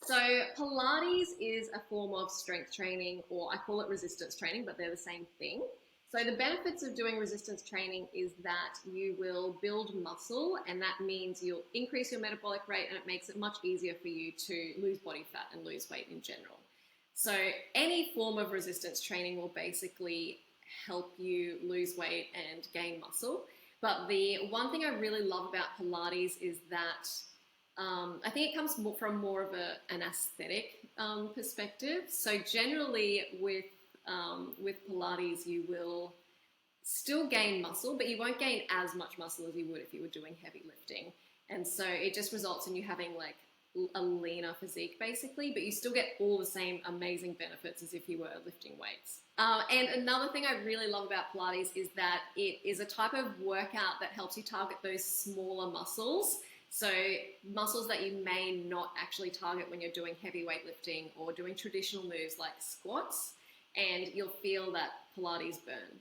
So Pilates is a form of strength training, or I call it resistance training, but they're the same thing. So the benefits of doing resistance training is that you will build muscle, and that means you'll increase your metabolic rate, and it makes it much easier for you to lose body fat and lose weight in general. So any form of resistance training will basically help you lose weight and gain muscle. But the one thing I really love about Pilates is that I think it comes from more of an aesthetic perspective. So generally with Pilates, you will still gain muscle, but you won't gain as much muscle as you would if you were doing heavy lifting. And so it just results in you having like a leaner physique basically, but you still get all the same amazing benefits as if you were lifting weights. And another thing I really love about Pilates is that it is a type of workout that helps you target those smaller muscles. So muscles that you may not actually target when you're doing heavy weightlifting or doing traditional moves like squats, and you'll feel that Pilates burn.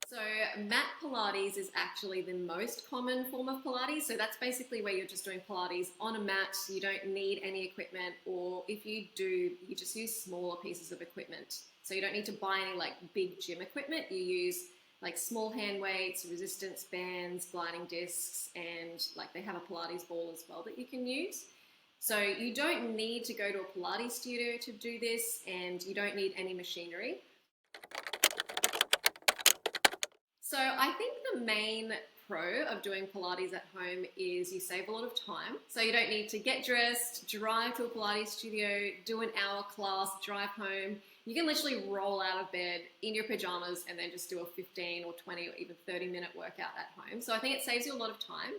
So mat Pilates is actually the most common form of Pilates. So that's basically where you're just doing Pilates on a mat. You don't need any equipment, or if you do, you just use smaller pieces of equipment. So you don't need to buy any like big gym equipment. You use like small hand weights, resistance bands, gliding discs, and like they have a Pilates ball as well that you can use. So you don't need to go to a Pilates studio to do this, and you don't need any machinery. So I think the main pro of doing Pilates at home is you save a lot of time. So you don't need to get dressed, drive to a Pilates studio, do an hour class, drive home. You can literally roll out of bed in your pajamas and then just do a 15 or 20 or even 30-minute workout at home. So I think it saves you a lot of time.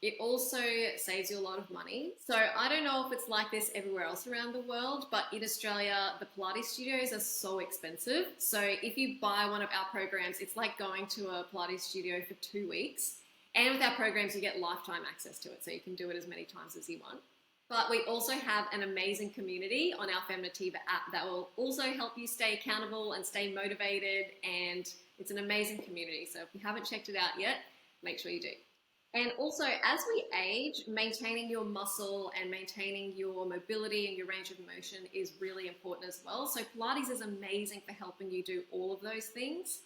It also saves you a lot of money. So I don't know if it's like this everywhere else around the world, but in Australia, the Pilates studios are so expensive. So if you buy one of our programs, it's like going to a Pilates studio for 2 weeks. And with our programs, you get lifetime access to it. So you can do it as many times as you want. But we also have an amazing community on our Femnativa app that will also help you stay accountable and stay motivated. And it's an amazing community. So if you haven't checked it out yet, make sure you do. And also, as we age, maintaining your muscle and maintaining your mobility and your range of motion is really important as well. So Pilates is amazing for helping you do all of those things.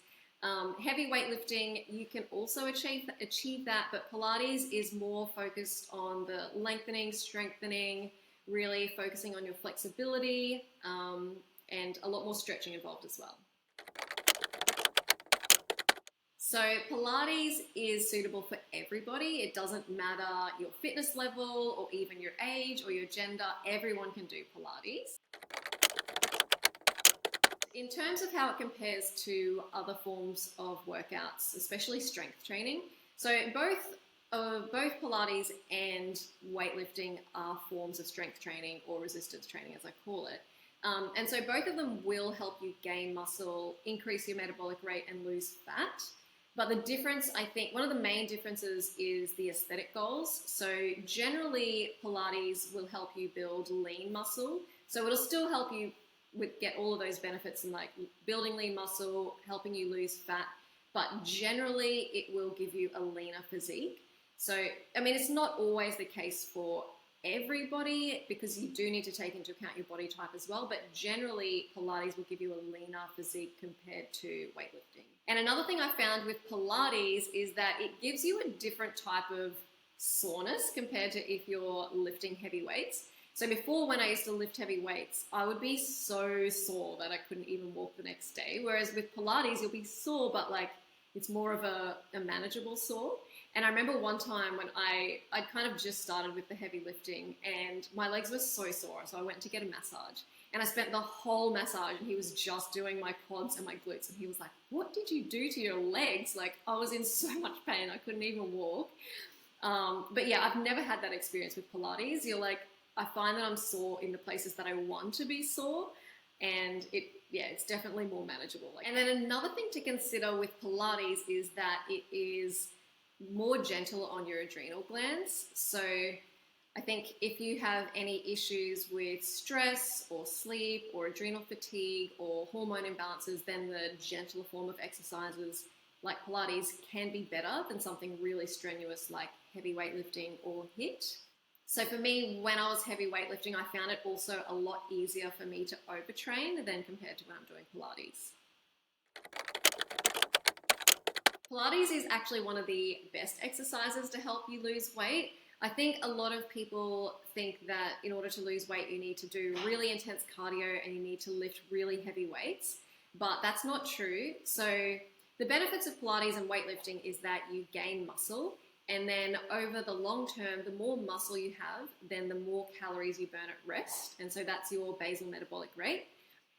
Heavy weightlifting, you can also achieve that, but Pilates is more focused on the lengthening, strengthening, really focusing on your flexibility, and a lot more stretching involved as well. So Pilates is suitable for everybody. It doesn't matter your fitness level or even your age or your gender. Everyone can do Pilates. In terms of how it compares to other forms of workouts, especially strength training, so both Pilates and weightlifting are forms of strength training or resistance training, as I call it. And so both of them will help you gain muscle, increase your metabolic rate, and lose fat. But the difference, I think, one of the main differences is the aesthetic goals. So generally, Pilates will help you build lean muscle. So it'll still help you get all of those benefits and like building lean muscle, helping you lose fat, but generally it will give you a leaner physique. So, I mean, it's not always the case for everybody because you do need to take into account your body type as well, but generally Pilates will give you a leaner physique compared to weightlifting. And another thing I found with Pilates is that it gives you a different type of soreness compared to if you're lifting heavy weights. So before, when I used to lift heavy weights, I would be so sore that I couldn't even walk the next day. Whereas with Pilates, you'll be sore, but like it's more of a manageable sore. And I remember one time when I'd kind of just started with the heavy lifting and my legs were so sore. So I went to get a massage and I spent the whole massage and he was just doing my quads and my glutes. And he was like, "What did you do to your legs?" Like I was in so much pain. I couldn't even walk. But yeah, I've never had that experience with Pilates. I find that I'm sore in the places that I want to be sore, and it's definitely more manageable. And then another thing to consider with Pilates is that it is more gentle on your adrenal glands. So I think if you have any issues with stress or sleep or adrenal fatigue or hormone imbalances, then the gentler form of exercises like Pilates can be better than something really strenuous like heavy weightlifting or HIIT. So for me, when I was heavy weightlifting, I found it also a lot easier for me to overtrain than compared to when I'm doing Pilates. Pilates is actually one of the best exercises to help you lose weight. I think a lot of people think that in order to lose weight, you need to do really intense cardio and you need to lift really heavy weights, but that's not true. So the benefits of Pilates and weightlifting is that you gain muscle, and then over the long term, the more muscle you have, then the more calories you burn at rest, and so that's your basal metabolic rate.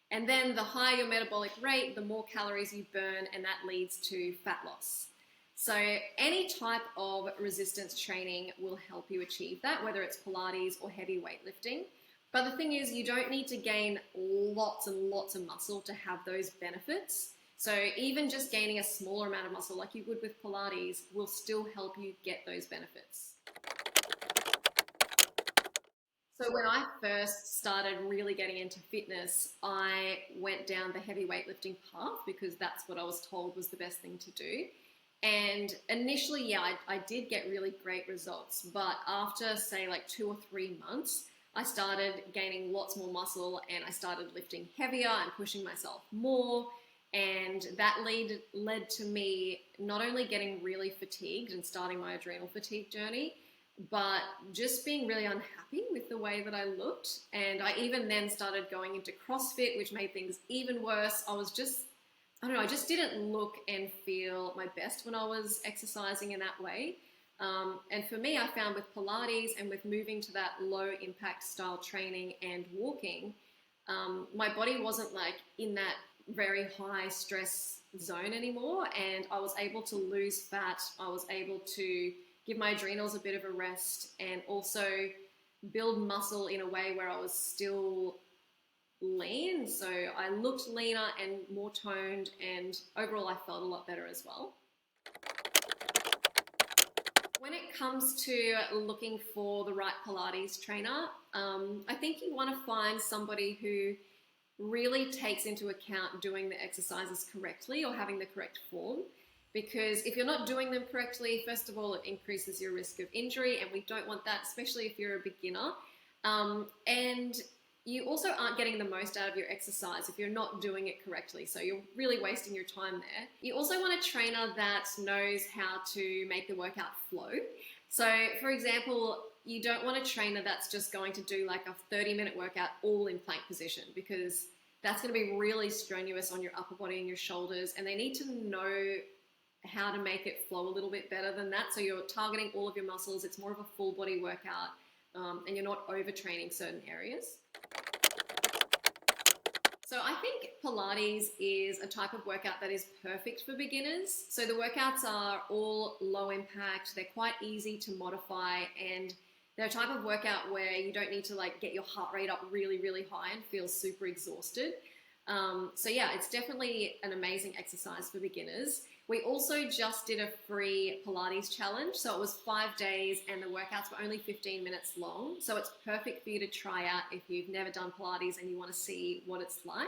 And then the higher your metabolic rate, the more calories you burn, and that leads to fat loss. So any type of resistance training will help you achieve that, whether it's Pilates or heavy weightlifting. But the thing is, you don't need to gain lots and lots of muscle to have those benefits. So even just gaining a smaller amount of muscle like you would with Pilates will still help you get those benefits. So when I first started really getting into fitness, I went down the heavy weightlifting path because that's what I was told was the best thing to do. And initially, yeah, I did get really great results. But after, say, like 2 or 3 months, I started gaining lots more muscle and I started lifting heavier and pushing myself more. And that led to me not only getting really fatigued and starting my adrenal fatigue journey, but just being really unhappy with the way that I looked. And I even then started going into CrossFit, which made things even worse. I don't know, I just didn't look and feel my best when I was exercising in that way. And for me, I found with Pilates and with moving to that low impact style training and walking, my body wasn't like in that very high stress zone anymore. And I was able to lose fat. I was able to give my adrenals a bit of a rest and also build muscle in a way where I was still lean. So I looked leaner and more toned, and overall I felt a lot better as well. When it comes to looking for the right Pilates trainer, I think you want to find somebody who really takes into account doing the exercises correctly or having the correct form. Because if you're not doing them correctly, first of all, it increases your risk of injury, and we don't want that, especially if you're a beginner. And you also aren't getting the most out of your exercise if you're not doing it correctly. So you're really wasting your time there. You also want a trainer that knows how to make the workout flow. So for example, you don't want a trainer that's just going to do like a 30-minute workout all in plank position, because that's going to be really strenuous on your upper body and your shoulders, and they need to know how to make it flow a little bit better than that. So you're targeting all of your muscles. It's more of a full body workout, and you're not overtraining certain areas. So I think Pilates is a type of workout that is perfect for beginners. So the workouts are all low impact. They're quite easy to modify, and they're a type of workout where you don't need to like get your heart rate up really, really high and feel super exhausted. So yeah, it's definitely an amazing exercise for beginners. We also just did a free Pilates challenge. So it was 5 days and the workouts were only 15 minutes long. So it's perfect for you to try out if you've never done Pilates and you want to see what it's like.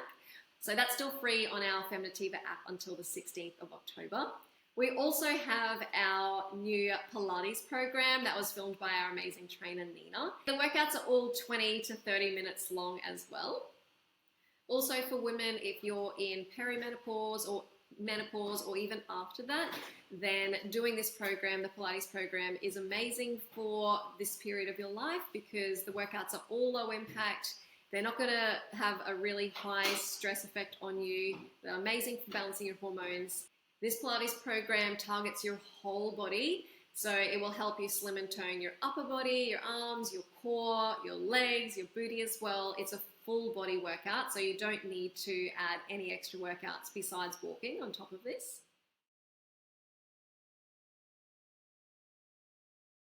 So that's still free on our Feminativa app until the 16th of October. We also have our new Pilates program that was filmed by our amazing trainer, Nina. The workouts are all 20 to 30 minutes long as well. Also for women, if you're in perimenopause or menopause or even after that, then doing this program, the Pilates program, is amazing for this period of your life because the workouts are all low impact. They're not going to have a really high stress effect on you. They're amazing for balancing your hormones. This Pilates program targets your whole body, so it will help you slim and tone your upper body, your arms, your core, your legs, your booty as well. It's a full body workout, so you don't need to add any extra workouts besides walking on top of this.